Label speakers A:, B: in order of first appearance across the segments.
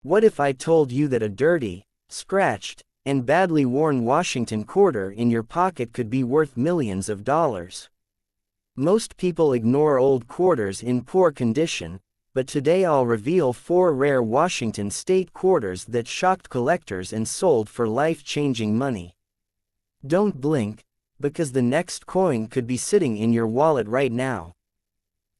A: What if I told you that a dirty, scratched, and badly worn Washington quarter in your pocket could be worth millions of dollars? Most people ignore old quarters in poor condition, but today I'll reveal 4 rare Washington state quarters that shocked collectors and sold for life-changing money. Don't blink, because the next coin could be sitting in your wallet right now.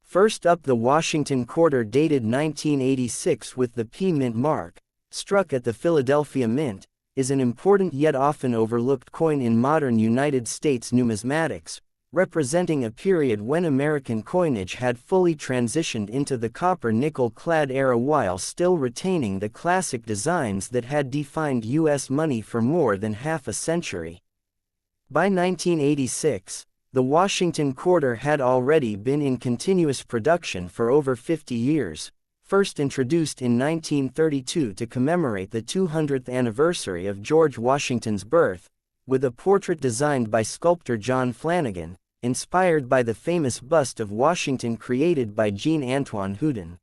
A: First up, the Washington quarter dated 1986 with the P Mint mark, struck at the Philadelphia Mint, is an important yet often overlooked coin in modern United States numismatics, representing a period when American coinage had fully transitioned into the copper-nickel-clad era while still retaining the classic designs that had defined U.S. money for more than half a century. By 1986, the Washington quarter had already been in continuous production for over 50 years, first introduced in 1932 to commemorate the 200th anniversary of George Washington's birth, with a portrait designed by sculptor John Flanagan, inspired by the famous bust of Washington created by Jean-Antoine Houdin.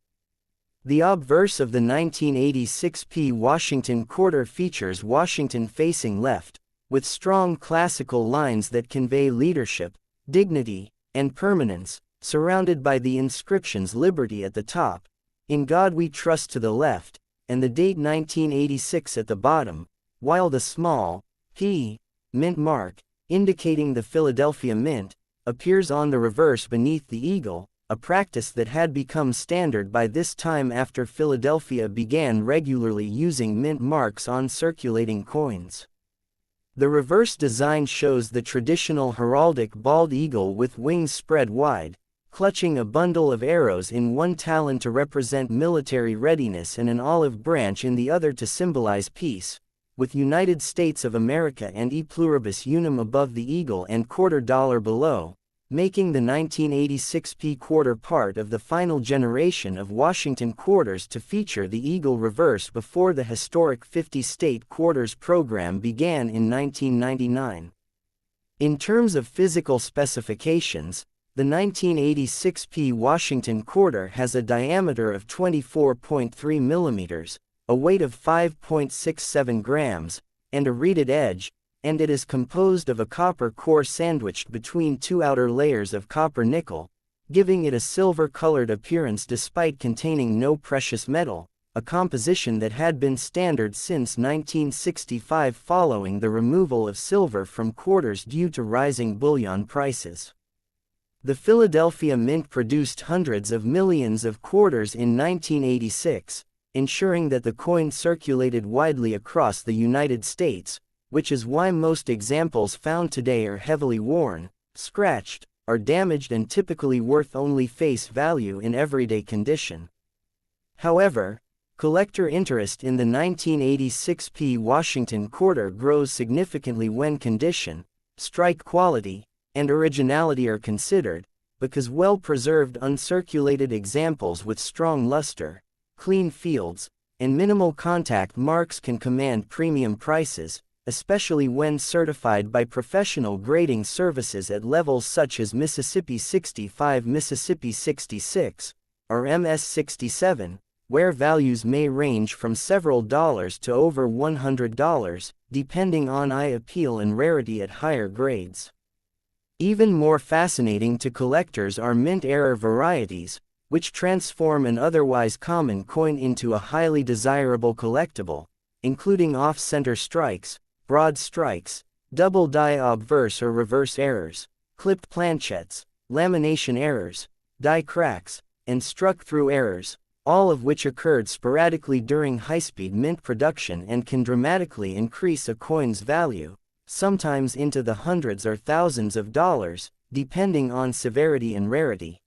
A: The obverse of the 1986 P Washington quarter features Washington facing left, with strong classical lines that convey leadership, dignity, and permanence, surrounded by the inscriptions Liberty at the top, In God We Trust to the left, and the date 1986 at the bottom, while the small P Mint mark, indicating the Philadelphia Mint, appears on the reverse beneath the eagle, a practice that had become standard by this time after Philadelphia began regularly using mint marks on circulating coins. The reverse design shows the traditional heraldic bald eagle with wings spread wide, clutching a bundle of arrows in one talon to represent military readiness and an olive branch in the other to symbolize peace, with United States of America and E pluribus unum above the eagle and quarter dollar below, making the 1986 P quarter part of the final generation of Washington quarters to feature the eagle reverse before the historic 50-state quarters program began in 1999. In terms of physical specifications, the 1986 P Washington quarter has a diameter of 24.3 millimeters, a weight of 5.67 grams, and a reeded edge, and it is composed of a copper core sandwiched between 2 outer layers of copper nickel, giving it a silver-colored appearance despite containing no precious metal, a composition that had been standard since 1965 following the removal of silver from quarters due to rising bullion prices. The Philadelphia Mint produced hundreds of millions of quarters in 1986, ensuring that the coin circulated widely across the United States, which is why most examples found today are heavily worn, scratched, or damaged and typically worth only face value in everyday condition. However, collector interest in the 1986 P Washington quarter grows significantly when condition, strike quality, and originality are considered, because well-preserved uncirculated examples with strong luster, clean fields, and minimal contact marks can command premium prices, especially when certified by professional grading services at levels such as Mississippi 65, Mississippi 66, or MS 67, where values may range from several dollars to over $100, depending on eye appeal and rarity at higher grades. Even more fascinating to collectors are mint-era varieties, which transform an otherwise common coin into a highly desirable collectible, including off-center strikes, broad strikes, double die obverse or reverse errors, clipped planchettes, lamination errors, die cracks, and struck-through errors, all of which occurred sporadically during high-speed mint production and can dramatically increase a coin's value, sometimes into the hundreds or thousands of dollars, depending on severity and rarity.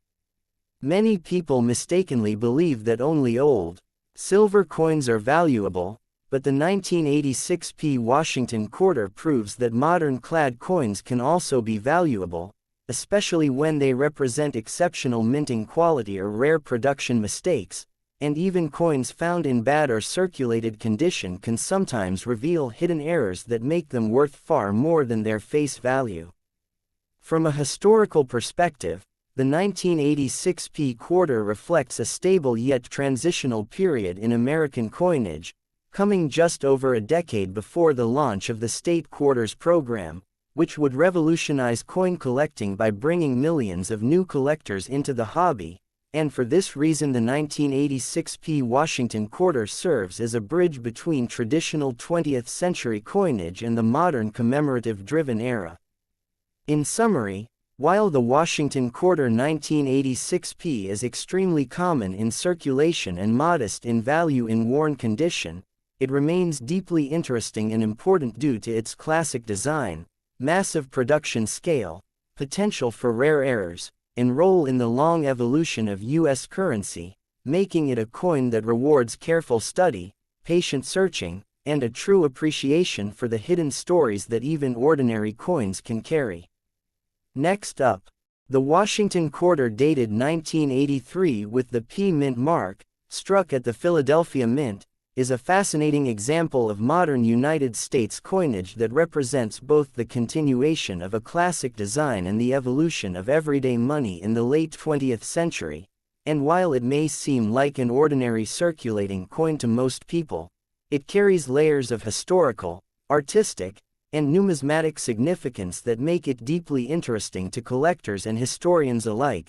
A: Many people mistakenly believe that only old, silver coins are valuable, but the 1986 P Washington quarter proves that modern clad coins can also be valuable, especially when they represent exceptional minting quality or rare production mistakes, and even coins found in bad or circulated condition can sometimes reveal hidden errors that make them worth far more than their face value. From a historical perspective, The 1986p quarter reflects a stable yet transitional period in American coinage, coming just over a decade before the launch of the state quarters program, which would revolutionize coin collecting by bringing millions of new collectors into the hobby, and for this reason the 1986p Washington quarter serves as a bridge between traditional 20th century coinage and the modern commemorative-driven era. In summary, while the Washington quarter 1986p is extremely common in circulation and modest in value in worn condition, it remains deeply interesting and important due to its classic design, massive production scale, potential for rare errors, and role in the long evolution of U.S. currency, making it a coin that rewards careful study, patient searching, and a true appreciation for the hidden stories that even ordinary coins can carry. Next up, the Washington quarter dated 1983 with the P Mint mark, struck at the Philadelphia Mint, is a fascinating example of modern United States coinage that represents both the continuation of a classic design and the evolution of everyday money in the late 20th century, and while it may seem like an ordinary circulating coin to most people, it carries layers of historical, artistic, and numismatic significance that make it deeply interesting to collectors and historians alike.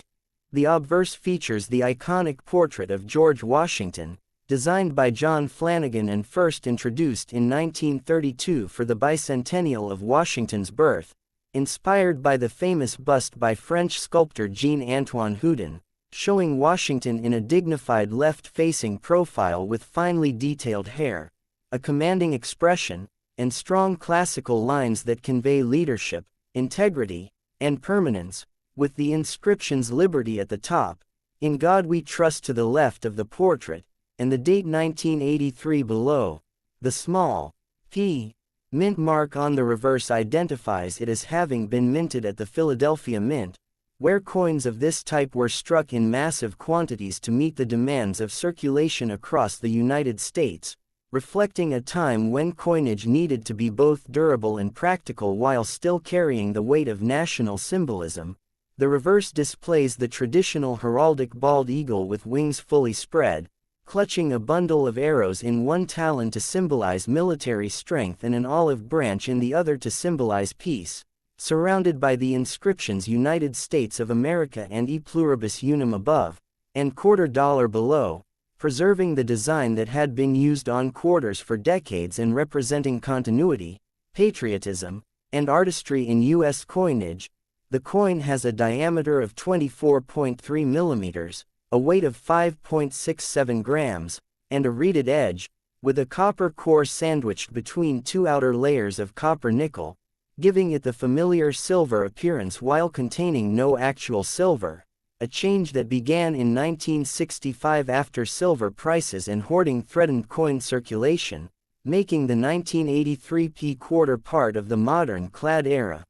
A: The obverse features the iconic portrait of George Washington, designed by John Flanagan and first introduced in 1932 for the bicentennial of Washington's birth, inspired by the famous bust by French sculptor Jean-Antoine Houdin, showing Washington in a dignified left-facing profile with finely detailed hair, a commanding expression, and strong classical lines that convey leadership, integrity, and permanence, with the inscriptions Liberty at the top, In God We Trust to the left of the portrait, and the date 1983 below. The small p mint mark on the reverse identifies it as having been minted at the Philadelphia Mint, where coins of this type were struck in massive quantities to meet the demands of circulation across the United States, reflecting a time when coinage needed to be both durable and practical while still carrying the weight of national symbolism. The reverse displays the traditional heraldic bald eagle with wings fully spread, clutching a bundle of arrows in one talon to symbolize military strength and an olive branch in the other to symbolize peace, surrounded by the inscriptions United States of America and E Pluribus Unum above, and $quarter below, preserving the design that had been used on quarters for decades and representing continuity, patriotism, and artistry in U.S. coinage. The coin has a diameter of 24.3 millimeters, a weight of 5.67 grams, and a reeded edge, with a copper core sandwiched between two outer layers of copper nickel, giving it the familiar silver appearance while containing no actual silver, a change that began in 1965 after silver prices and hoarding threatened coin circulation, making the 1983p quarter part of the modern clad era.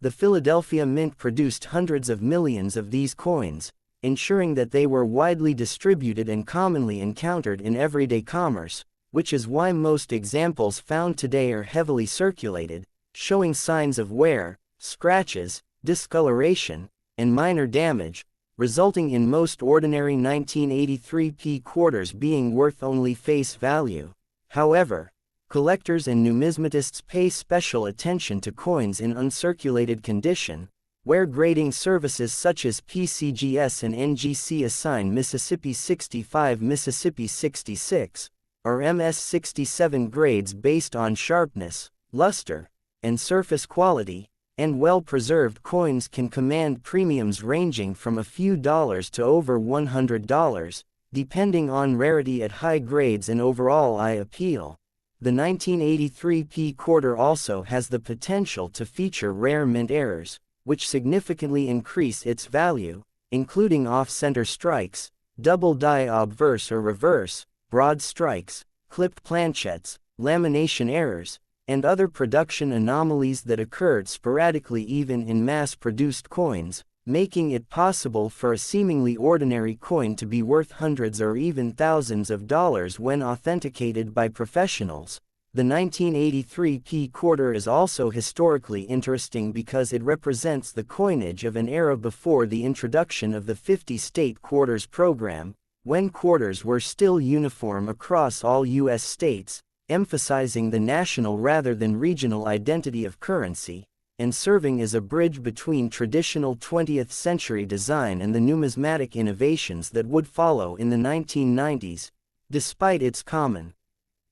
A: The Philadelphia Mint produced hundreds of millions of these coins, ensuring that they were widely distributed and commonly encountered in everyday commerce, which is why most examples found today are heavily circulated, showing signs of wear, scratches, discoloration, and minor damage, resulting in most ordinary 1983p quarters being worth only face value. However, collectors and numismatists pay special attention to coins in uncirculated condition, where grading services such as PCGS and NGC assign Mississippi 65, Mississippi 66, or MS 67 grades based on sharpness, luster, and surface quality, and well-preserved coins can command premiums ranging from a few dollars to over $100, depending on rarity at high grades and overall eye appeal. The 1983p quarter also has the potential to feature rare mint errors, which significantly increase its value, including off-center strikes, double die obverse or reverse, broad strikes, clipped planchettes, lamination errors, and other production anomalies that occurred sporadically even in mass-produced coins, making it possible for a seemingly ordinary coin to be worth hundreds or even thousands of dollars when authenticated by professionals. The 1983p quarter is also historically interesting because it represents the coinage of an era before the introduction of the 50-state quarters program, when quarters were still uniform across all U.S. states, emphasizing the national rather than regional identity of currency, and serving as a bridge between traditional 20th-century design and the numismatic innovations that would follow in the 1990s. Despite its common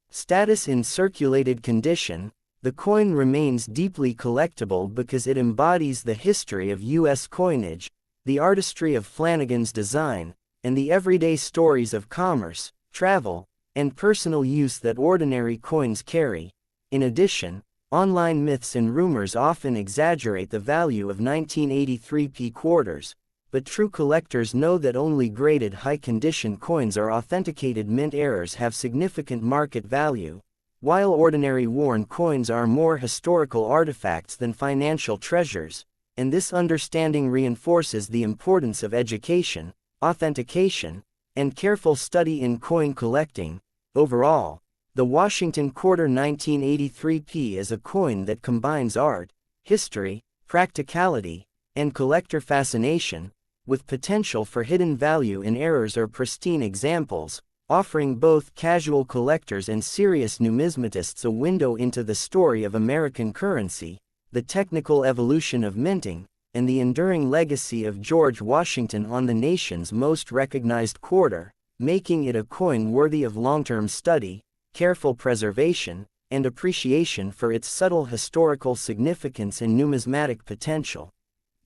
A: status in circulated condition, the coin remains deeply collectible because it embodies the history of U.S. coinage, the artistry of Flanagan's design, and the everyday stories of commerce, travel, and personal use that ordinary coins carry. In addition, online myths and rumors often exaggerate the value of 1983p quarters, but true collectors know that only graded high-condition coins or authenticated mint errors have significant market value, while ordinary worn coins are more historical artifacts than financial treasures, and this understanding reinforces the importance of education, authentication, and careful study in coin collecting. Overall, the Washington Quarter 1983p is a coin that combines art, history, practicality, and collector fascination, with potential for hidden value in errors or pristine examples, offering both casual collectors and serious numismatists a window into the story of American currency, the technical evolution of minting, and the enduring legacy of George Washington on the nation's most recognized quarter, making it a coin worthy of long-term study, careful preservation, and appreciation for its subtle historical significance and numismatic potential.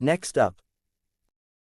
A: Next up,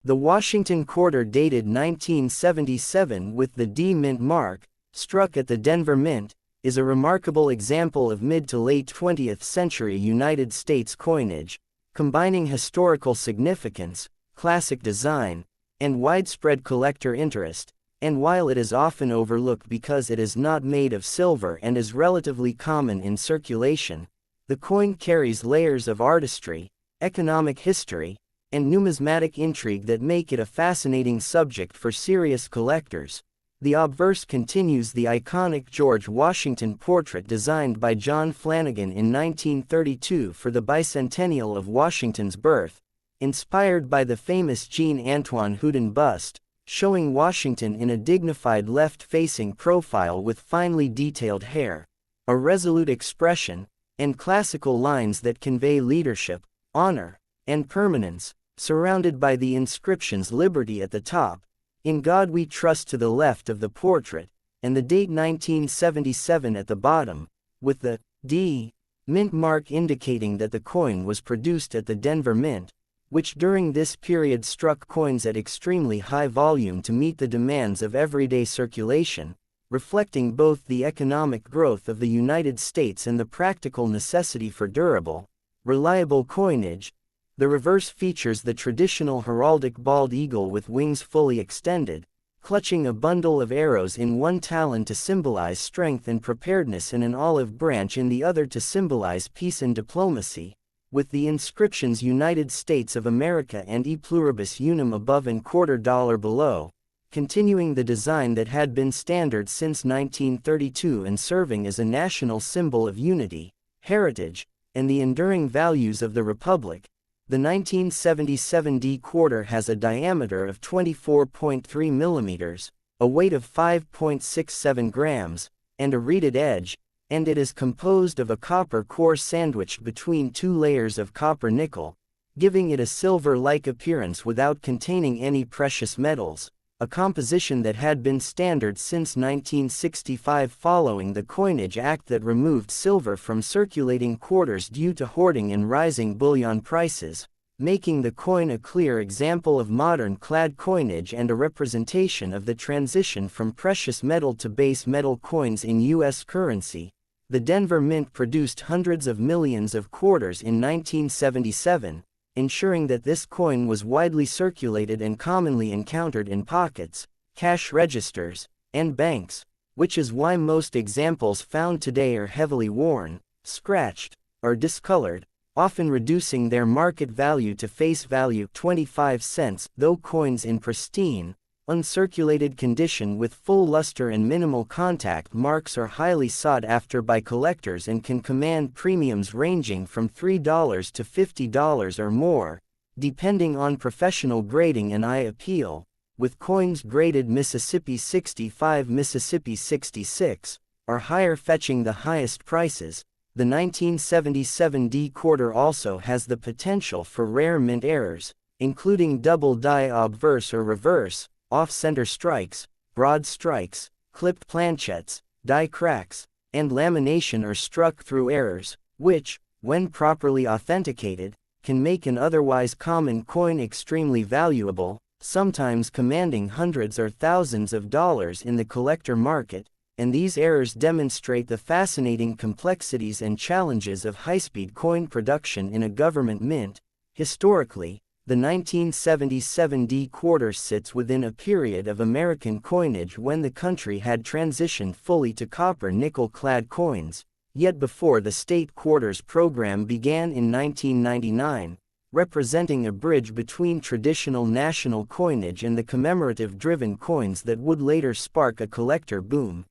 A: the Washington Quarter dated 1977 with the D Mint mark, struck at the Denver Mint, is a remarkable example of mid to late 20th century United States coinage, combining historical significance, classic design, and widespread collector interest. And while it is often overlooked because it is not made of silver and is relatively common in circulation, the coin carries layers of artistry, economic history, and numismatic intrigue that make it a fascinating subject for serious collectors. The obverse continues the iconic George Washington portrait designed by John Flanagan in 1932 for the bicentennial of Washington's birth, inspired by the famous Jean-Antoine Houdin bust, showing Washington in a dignified left-facing profile with finely detailed hair, a resolute expression, and classical lines that convey leadership, honor, and permanence, surrounded by the inscriptions Liberty at the top, In God We Trust to the left of the portrait, and the date 1977 at the bottom, with the D Mint mark indicating that the coin was produced at the Denver Mint, which during this period struck coins at extremely high volume to meet the demands of everyday circulation, reflecting both the economic growth of the United States and the practical necessity for durable, reliable coinage. The reverse features the traditional heraldic bald eagle with wings fully extended, clutching a bundle of arrows in one talon to symbolize strength and preparedness and an olive branch in the other to symbolize peace and diplomacy, with the inscriptions United States of America and E Pluribus Unum above and $quarter below, continuing the design that had been standard since 1932 and serving as a national symbol of unity, heritage, and the enduring values of the Republic. The 1977 D quarter has a diameter of 24.3 millimeters, a weight of 5.67 grams, and a reeded edge, and it is composed of a copper core sandwiched between two layers of copper nickel, giving it a silver-like appearance without containing any precious metals, a composition that had been standard since 1965 following the Coinage Act that removed silver from circulating quarters due to hoarding and rising bullion prices, making the coin a clear example of modern clad coinage and a representation of the transition from precious metal to base metal coins in U.S. currency. The Denver Mint produced hundreds of millions of quarters in 1977, ensuring that this coin was widely circulated and commonly encountered in pockets, cash registers, and banks, which is why most examples found today are heavily worn, scratched, or discolored, often reducing their market value to face value 25 cents, though coins in pristine, uncirculated condition with full luster and minimal contact marks are highly sought after by collectors and can command premiums ranging from $3 to $50 or more, depending on professional grading and eye appeal, with coins graded Mississippi 65, Mississippi 66, or higher fetching the highest prices. The 1977 D quarter also has the potential for rare mint errors, including double die obverse or reverse, off-center strikes, broad strikes, clipped planchettes, die cracks, and lamination or struck-through errors, which, when properly authenticated, can make an otherwise common coin extremely valuable, sometimes commanding hundreds or thousands of dollars in the collector market, and these errors demonstrate the fascinating complexities and challenges of high-speed coin production in a government mint. Historically, the 1977 D quarter sits within a period of American coinage when the country had transitioned fully to copper-nickel-clad coins, yet before the state quarters program began in 1999, representing a bridge between traditional national coinage and the commemorative-driven coins that would later spark a collector boom.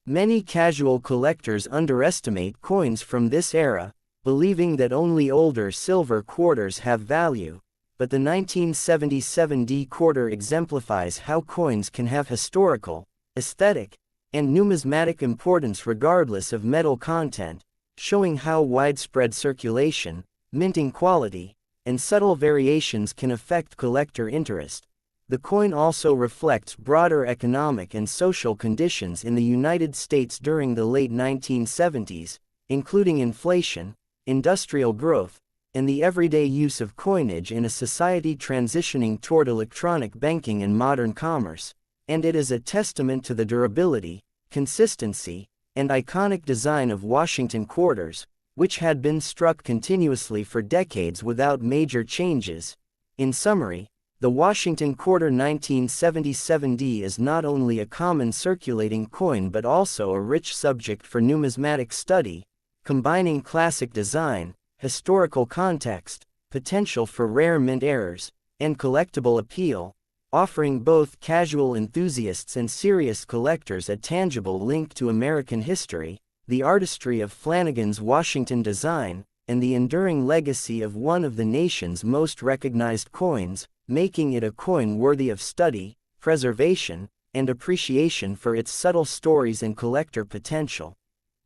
A: Many casual collectors underestimate coins from this era, believing that only older silver quarters have value, but the 1977 D quarter exemplifies how coins can have historical, aesthetic, and numismatic importance regardless of metal content, showing how widespread circulation, minting quality, and subtle variations can affect collector interest. The coin also reflects broader economic and social conditions in the United States during the late 1970s, including inflation, industrial growth, and the everyday use of coinage in a society transitioning toward electronic banking and modern commerce, and it is a testament to the durability, consistency, and iconic design of Washington quarters, which had been struck continuously for decades without major changes. In summary, the Washington quarter 1977 D is not only a common circulating coin but also a rich subject for numismatic study, combining classic design, historical context, potential for rare mint errors, and collectible appeal, offering both casual enthusiasts and serious collectors a tangible link to American history, the artistry of Flanagan's Washington design, and the enduring legacy of one of the nation's most recognized coins, making it a coin worthy of study, preservation, and appreciation for its subtle stories and collector potential.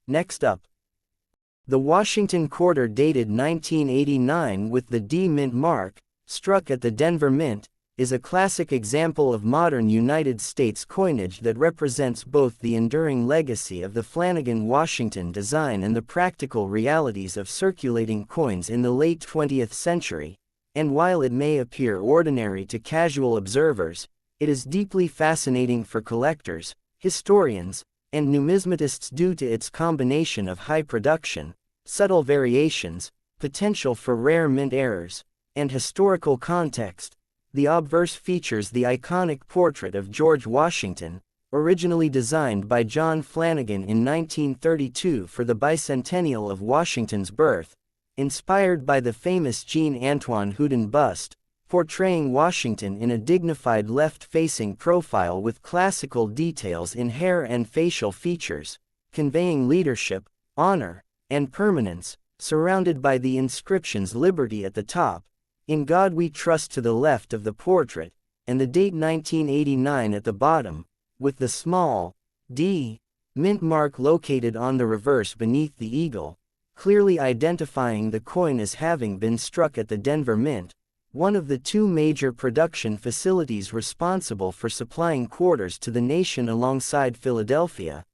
A: Next up, the Washington quarter dated 1989 with the D Mint mark, struck at the Denver Mint, is a classic example of modern United States coinage that represents both the enduring legacy of the Flanagan Washington design and the practical realities of circulating coins in the late 20th century. And while it may appear ordinary to casual observers, it is deeply fascinating for collectors, historians, and numismatists due to its combination of high production, subtle variations, potential for rare mint errors, and historical context. The obverse features the iconic portrait of George Washington, originally designed by John Flanagan in 1932 for the bicentennial of Washington's birth, inspired by the famous Jean-Antoine Houdin bust, portraying Washington in a dignified left-facing profile with classical details in hair and facial features, conveying leadership, honor, and permanence, surrounded by the inscriptions Liberty at the top, In God We Trust to the left of the portrait, and the date 1989 at the bottom, with the small d mint mark located on the reverse beneath the eagle, clearly identifying the coin as having been struck at the Denver Mint, one of the two major production facilities responsible for supplying quarters to the nation alongside Philadelphia.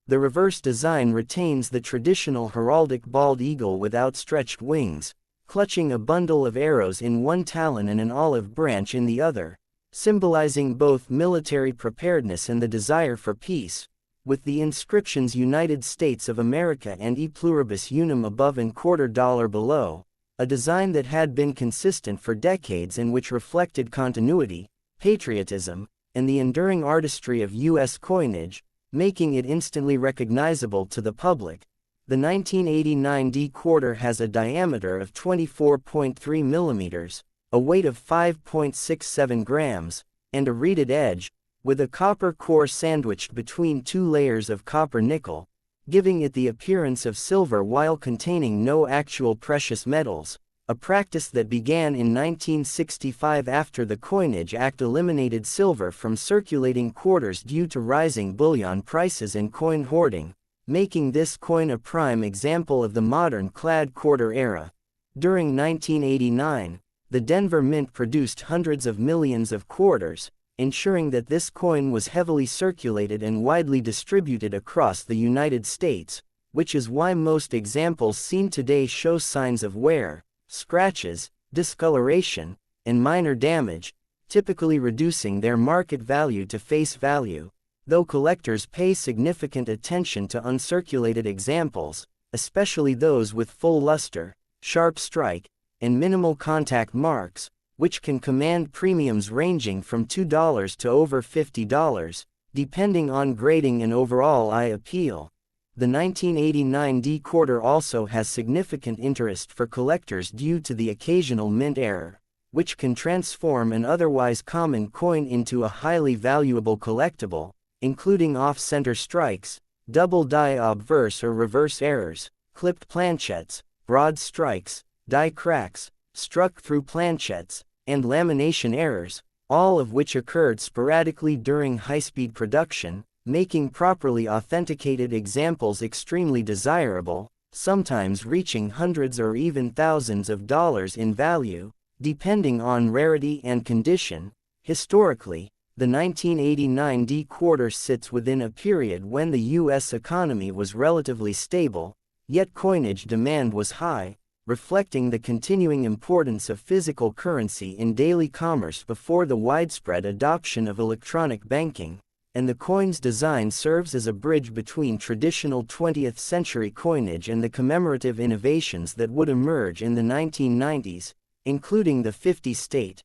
A: The reverse design retains the traditional heraldic bald eagle with outstretched wings, clutching a bundle of arrows in one talon and an olive branch in the other, symbolizing both military preparedness and the desire for peace, with the inscriptions United States of America and E Pluribus Unum above and $quarter below, a design that had been consistent for decades and which reflected continuity, patriotism, and the enduring artistry of U.S. coinage, making it instantly recognizable to the public. The 1989 D quarter has a diameter of 24.3 millimeters, a weight of 5.67 grams, and a reeded edge, with a copper core sandwiched between two layers of copper nickel, giving it the appearance of silver while containing no actual precious metals, a practice that began in 1965 after the Coinage Act eliminated silver from circulating quarters due to rising bullion prices and coin hoarding, making this coin a prime example of the modern clad quarter era. During 1989, the Denver Mint produced hundreds of millions of quarters, ensuring that this coin was heavily circulated and widely distributed across the United States, which is why most examples seen today show signs of wear, scratches, discoloration, and minor damage, typically reducing their market value to face value, though collectors pay significant attention to uncirculated examples, especially those with full luster, sharp strike, and minimal contact marks, which can command premiums ranging from $2 to over $50, depending on grading and overall eye appeal. The 1989 D quarter also has significant interest for collectors due to the occasional mint error, which can transform an otherwise common coin into a highly valuable collectible, including off-center strikes, double die obverse or reverse errors, clipped planchettes, broad strikes, die cracks, struck through planchettes, and lamination errors, all of which occurred sporadically during high-speed production, making properly authenticated examples extremely desirable, sometimes reaching hundreds or even thousands of dollars in value, depending on rarity and condition. Historically, the 1989 D quarter sits within a period when the U.S. economy was relatively stable, yet coinage demand was high, reflecting the continuing importance of physical currency in daily commerce before the widespread adoption of electronic banking, and the coin's design serves as a bridge between traditional 20th-century coinage and the commemorative innovations that would emerge in the 1990s, including the 50-state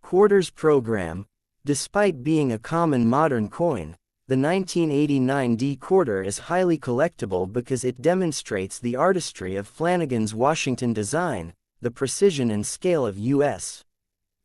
A: quarters program. Despite being a common modern coin, the 1989 D quarter is highly collectible because it demonstrates the artistry of Flanagan's Washington design, the precision and scale of U.S.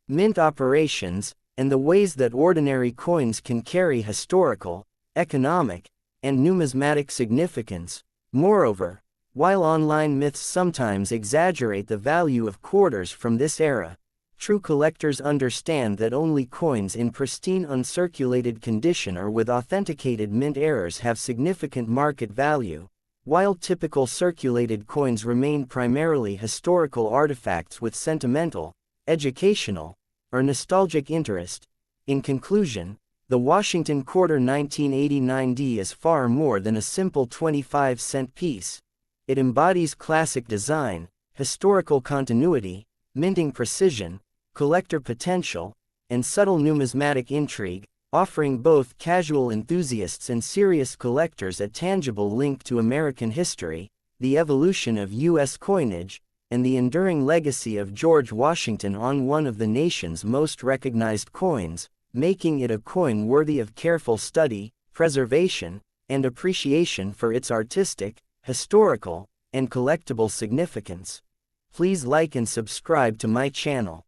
A: mint operations, and the ways that ordinary coins can carry historical, economic, and numismatic significance. Moreover, while online myths sometimes exaggerate the value of quarters from this era, true collectors understand that only coins in pristine uncirculated condition or with authenticated mint errors have significant market value, while typical circulated coins remain primarily historical artifacts with sentimental, educational, or nostalgic interest. In conclusion, the Washington Quarter 1989 D is far more than a simple 25-cent piece. It embodies classic design, historical continuity, minting precision, collector potential, and subtle numismatic intrigue, offering both casual enthusiasts and serious collectors a tangible link to American history, the evolution of U.S. coinage, and the enduring legacy of George Washington on one of the nation's most recognized coins, making it a coin worthy of careful study, preservation, and appreciation for its artistic, historical, and collectible significance. Please like and subscribe to my channel.